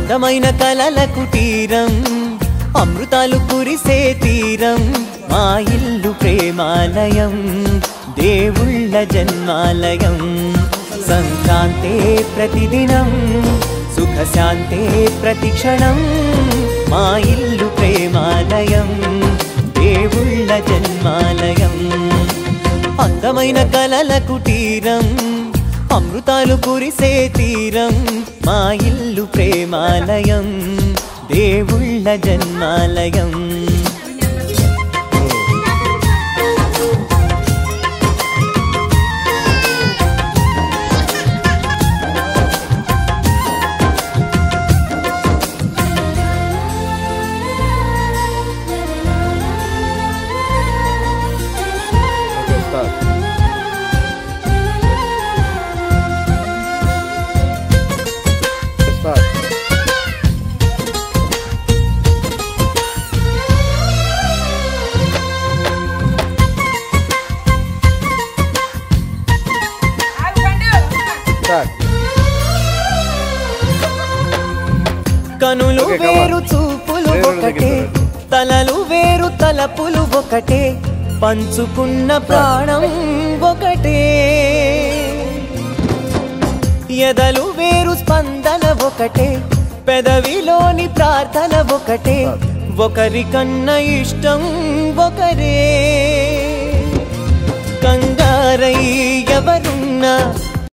అందమైన కలల కుటీరం అమృతాలు కురిసే తీరం మా ఇల్లు ప్రేమాలయం దేవుళ్ళ జన్మాలయం సంక్రాంతే ప్రతిదినం సుఖశాంతే ప్రతిక్షణం మా ఇల్లు ప్రేమాలయం దేవుళ్ళ జన్మాలయం అందమైన కలల కుటీరం అమృతాలు కురిసే తీరం మా ఇల్లు ప్రేమాలయం దేవుళ్ళ జన్మాలయం కనులు వేరు చూపులు ఒకటే తలలు వేరు తలపులు ఒకటే పంచుకున్న ప్రాణం ఒకటే ఎదలు వేరు స్పందన ఒకటే పెదవిలోని ప్రార్థన ఒకటే ఒకరికన్నా ఇష్టం ఒకరే కంగారై ఎవరున్నా